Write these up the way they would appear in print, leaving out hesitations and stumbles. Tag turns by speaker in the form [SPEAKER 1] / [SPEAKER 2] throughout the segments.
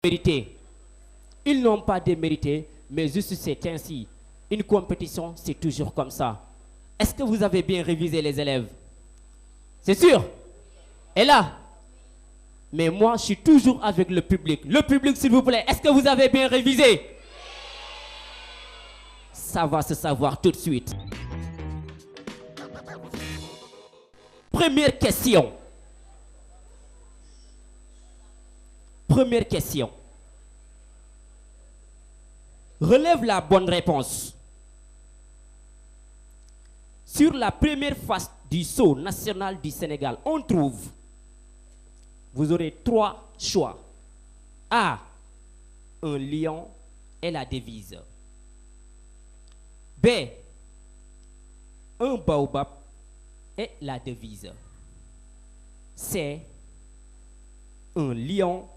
[SPEAKER 1] Mérité. Ils n'ont pas démérité, mais juste c'est ainsi. Une compétition, c'est toujours comme ça. Est-ce que vous avez bien révisé les élèves? C'est sûr? Et là? Mais moi, je suis toujours avec le public. Le public, s'il vous plaît, est-ce que vous avez bien révisé? Ça va se savoir tout de suite. Première question. Première question. Relève la bonne réponse. Sur la première face du sceau national du Sénégal, on trouve, vous aurez 3 choix. A, un lion et la devise. B, un baobab et la devise. C, un lion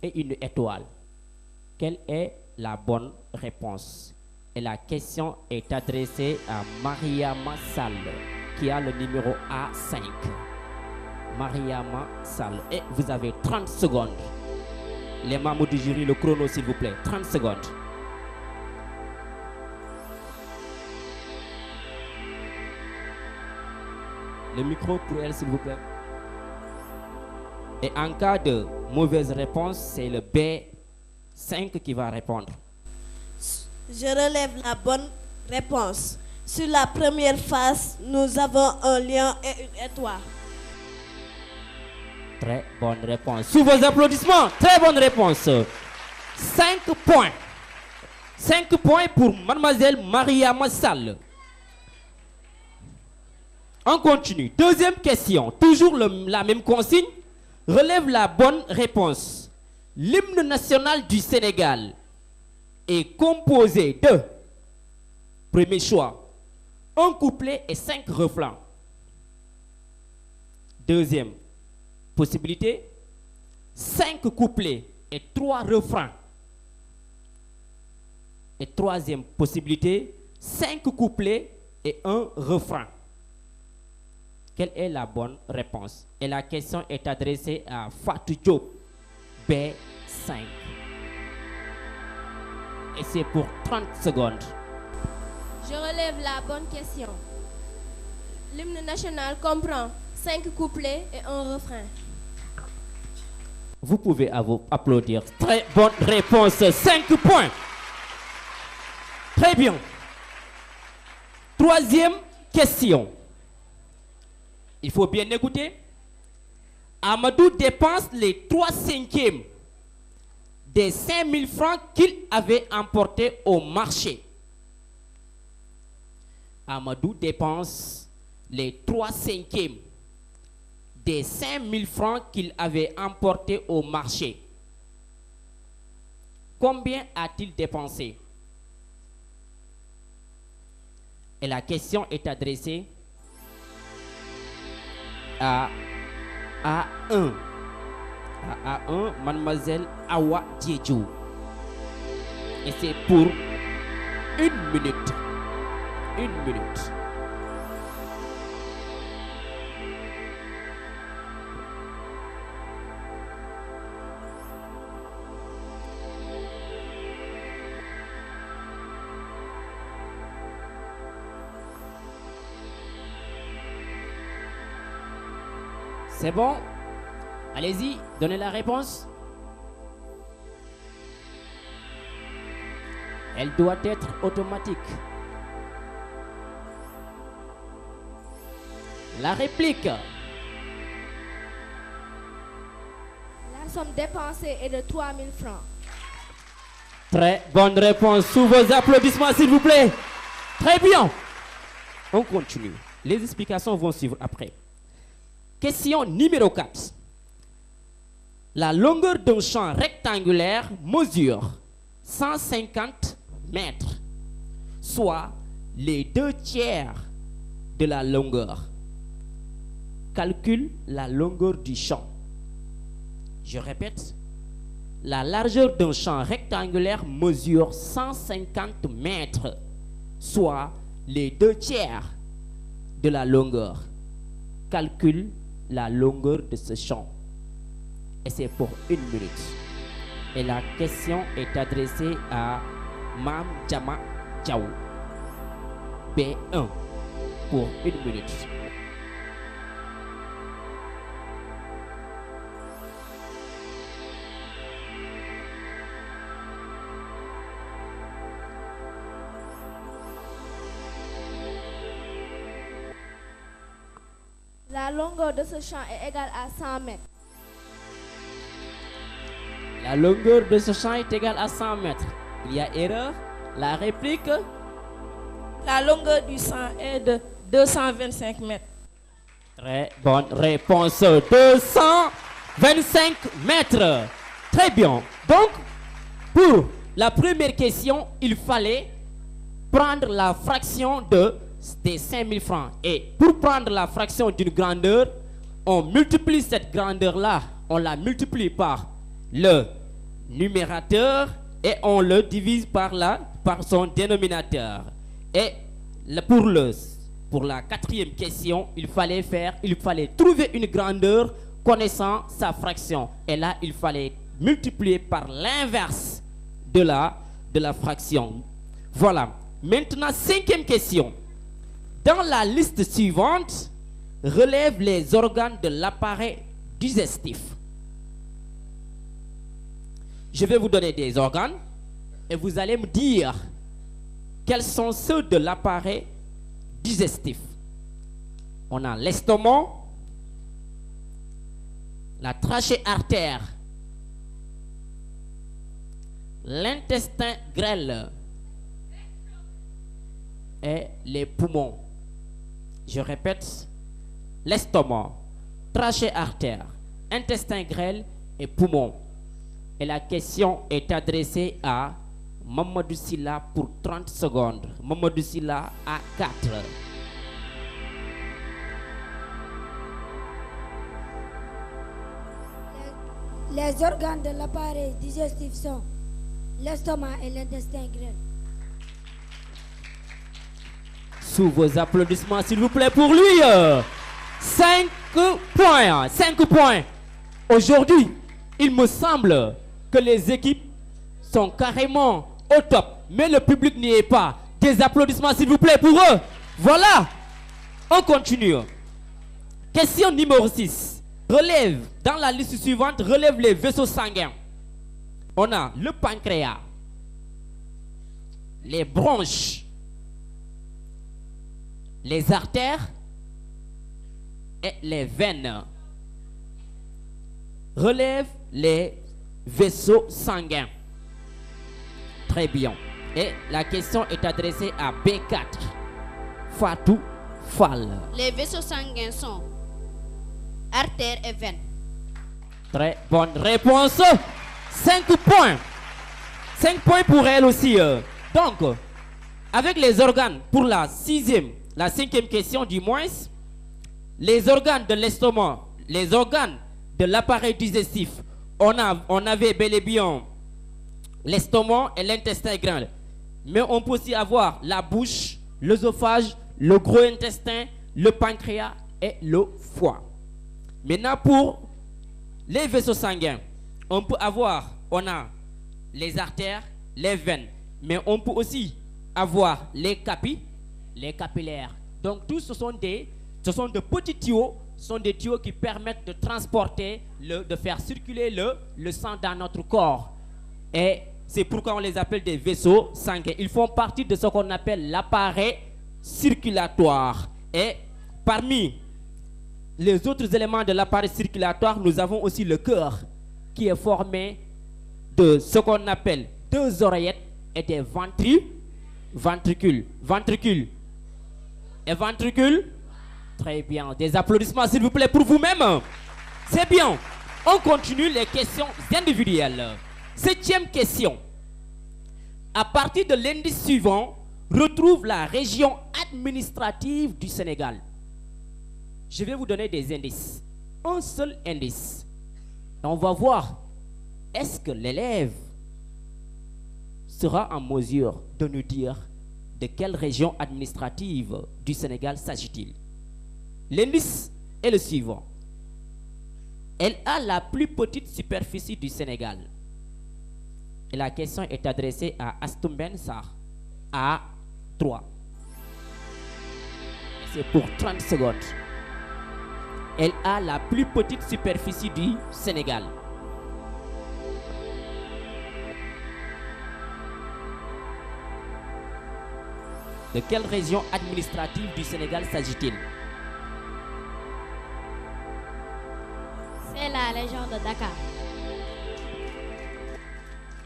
[SPEAKER 1] et une étoile. Quelle est la bonne réponse? Et la question est adressée à Mariama Sall, qui a le numéro A5. Mariama Sall. Et vous avez 30 secondes. Les membres du jury, le chrono s'il vous plaît. 30 secondes. Le micro pour elle s'il vous plaît. Et en cas de mauvaise réponse, c'est le B5 qui va répondre.
[SPEAKER 2] Je relève la bonne réponse. Sur la première face, nous avons un lion et une étoile.
[SPEAKER 1] Très bonne réponse. Sous vos applaudissements, très bonne réponse. 5 points. 5 points pour mademoiselle Mariama Sall. On continue. Deuxième question. Toujours la même consigne. Relève la bonne réponse. L'hymne national du Sénégal est composé de, premier choix, un couplet et 5 refrains. Deuxième possibilité, 5 couplets et 3 refrains. Et troisième possibilité, 5 couplets et 1 refrain. Quelle est la bonne réponse? Et la question est adressée à Fatou Diop, B5. Et c'est pour 30 secondes.
[SPEAKER 3] Je relève la bonne question. L'hymne national comprend 5 couplets et 1 refrain.
[SPEAKER 1] Vous pouvez applaudir. Très bonne réponse. 5 points. Très bien. Troisième question. Il faut bien écouter. Amadou dépense les 3/5 des 5 000 francs qu'il avait emportés au marché. Amadou dépense les 3/5 des 5 000 francs qu'il avait emportés au marché. Combien a-t-il dépensé? Et la question est adressée à A1. À A1, mademoiselle Awa Diédhiou. Et c'est pour 1 minute. 1 minute. C'est bon? Allez-y, donnez la réponse. Elle doit être automatique. La réplique.
[SPEAKER 3] La somme dépensée est de 3 000 francs.
[SPEAKER 1] Très bonne réponse. Sous vos applaudissements, s'il vous plaît. Très bien. On continue. Les explications vont suivre après. Question numéro 4. La longueur d'un champ rectangulaire mesure 150 mètres, soit les 2/3 de la longueur. Calcule la longueur du champ. Je répète, la largeur d'un champ rectangulaire mesure 150 mètres, soit les 2/3 de la longueur. Calcule la longueur de ce champ. Et c'est pour 1 minute. Et la question est adressée à Mam Jama Diaw. B1 pour 1 minute.
[SPEAKER 3] La longueur de ce champ est égale à 100 mètres.
[SPEAKER 1] La longueur de ce champ est égale à 100 mètres. Il y a erreur. La réplique.
[SPEAKER 4] La longueur du champ est de 225 mètres.
[SPEAKER 1] Très bonne réponse. 225 mètres. Très bien. Donc, pour la première question, il fallait prendre la fraction des 5000 francs. Et pour prendre la fraction d'une grandeur, on multiplie cette grandeur-là, on la multiplie par le numérateur et on le divise par son dénominateur. Et pour la quatrième question, il fallait trouver une grandeur connaissant sa fraction. Et là, il fallait multiplier par l'inverse de la fraction. Voilà. Maintenant, cinquième question. Dans la liste suivante, relève les organes de l'appareil digestif. Je vais vous donner des organes et vous allez me dire quels sont ceux de l'appareil digestif. On a l'estomac, la trachée artère, l'intestin grêle et les poumons. Je répète, l'estomac, trachée artère, intestin grêle et poumons. Et la question est adressée à Mamadou Silla pour 30 secondes. Mamadou Silla à 4.
[SPEAKER 5] Les organes de l'appareil digestif sont l'estomac et l'intestin grêle.
[SPEAKER 1] Sous vos applaudissements, s'il vous plaît, pour lui. 5 points. 5 points. Aujourd'hui, il me semble que les équipes sont carrément au top. Mais le public n'y est pas. Des applaudissements, s'il vous plaît, pour eux. Voilà. On continue. Question numéro 6. Dans la liste suivante, relève les vaisseaux sanguins. On a le pancréas, les bronches, les artères et les veines. Relève les vaisseaux sanguins. Très bien. Et la question est adressée à B4. Fatou Fall.
[SPEAKER 6] Les vaisseaux sanguins sont artères et veines.
[SPEAKER 1] Très bonne réponse. 5 points. 5 points pour elle aussi. Donc, avec les organes pour la cinquième question du moins, les organes de l'estomac, les organes de l'appareil digestif, on avait bel et bien l'estomac et l'intestin grêle. Mais on peut aussi avoir la bouche, l'œsophage, le gros intestin, le pancréas et le foie. Maintenant, pour les vaisseaux sanguins, on a les artères, les veines, mais on peut aussi avoir les capillaires. Donc, tous ce sont de petits tuyaux, sont des tuyaux qui permettent de transporter, de faire circuler le sang dans notre corps. Et c'est pourquoi on les appelle des vaisseaux sanguins. Ils font partie de ce qu'on appelle l'appareil circulatoire. Et parmi les autres éléments de l'appareil circulatoire, nous avons aussi le cœur, qui est formé de ce qu'on appelle 2 oreillettes et des ventricules. Ventricules et ventricules. Très bien. Des applaudissements, s'il vous plaît, pour vous-même. C'est bien. On continue les questions individuelles. 7e question. À partir de l'indice suivant, retrouve la région administrative du Sénégal. Je vais vous donner des indices. Un seul indice. Et on va voir, est-ce que l'élève sera en mesure de nous dire de quelle région administrative du Sénégal s'agit-il? L'indice est le suivant. Elle a la plus petite superficie du Sénégal. Et la question est adressée à Astumben Sarr. À 3. C'est pour 30 secondes. Elle a la plus petite superficie du Sénégal. De quelle région administrative du Sénégal s'agit-il?
[SPEAKER 6] C'est la région de Dakar.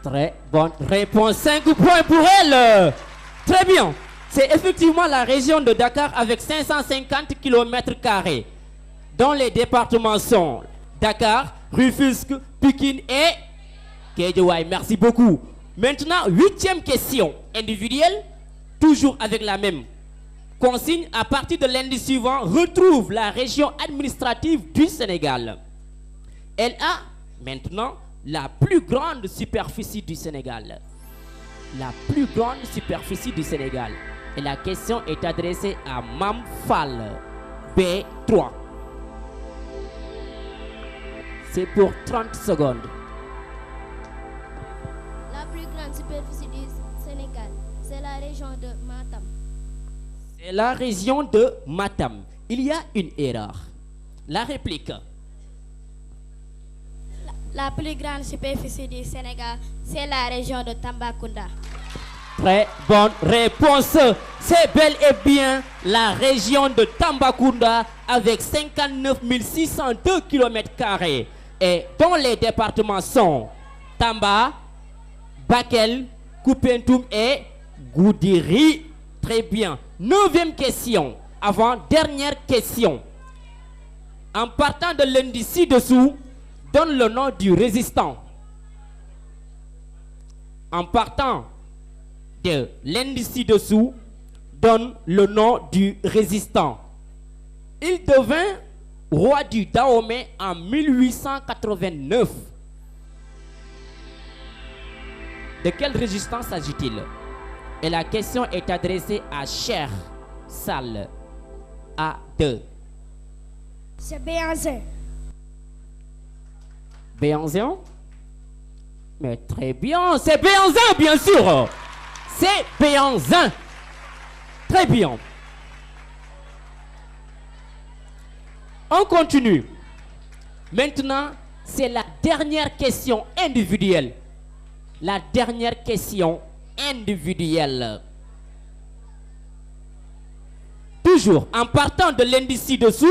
[SPEAKER 1] Très bonne réponse. 5 points pour elle. Très bien. C'est effectivement la région de Dakar avec 550 km², dont les départements sont Dakar, Rufisque, Pikine et Guédiawaye. Merci beaucoup. Maintenant, 8e question individuelle, toujours avec la même consigne. À partir de l'indice suivant, retrouve la région administrative du Sénégal. Elle a maintenant la plus grande superficie du Sénégal. La plus grande superficie du Sénégal. Et la question est adressée à Mam Fall. B3. C'est pour 30 secondes.
[SPEAKER 3] La plus grande superficie du Sénégal, c'est la région de Matam.
[SPEAKER 1] C'est la région de Matam. Il y a une erreur. La réplique.
[SPEAKER 6] La plus grande superficie du Sénégal, c'est la région de Tambacounda.
[SPEAKER 1] Très bonne réponse. C'est bel et bien la région de Tambacounda avec 59 602 km². Et dont les départements sont Tamba, Bakel, Koupentoum et Goudiri. Très bien. 9e question. Avant-dernière question. En partant de l'indice ci-dessous, donne le nom du résistant. En partant de l'indice ci-dessous, donne le nom du résistant. Il devint roi du Dahomey en 1889. De quelle résistance s'agit-il? Et la question est adressée à Cher Sall. A2.
[SPEAKER 5] C'est Béhanzin.
[SPEAKER 1] Béhanzin? Mais très bien, c'est Béhanzin, bien sûr. C'est Béhanzin. Très bien. On continue. Maintenant, c'est la dernière question individuelle. La dernière question individuelle. Toujours en partant de l'indice ci-dessous.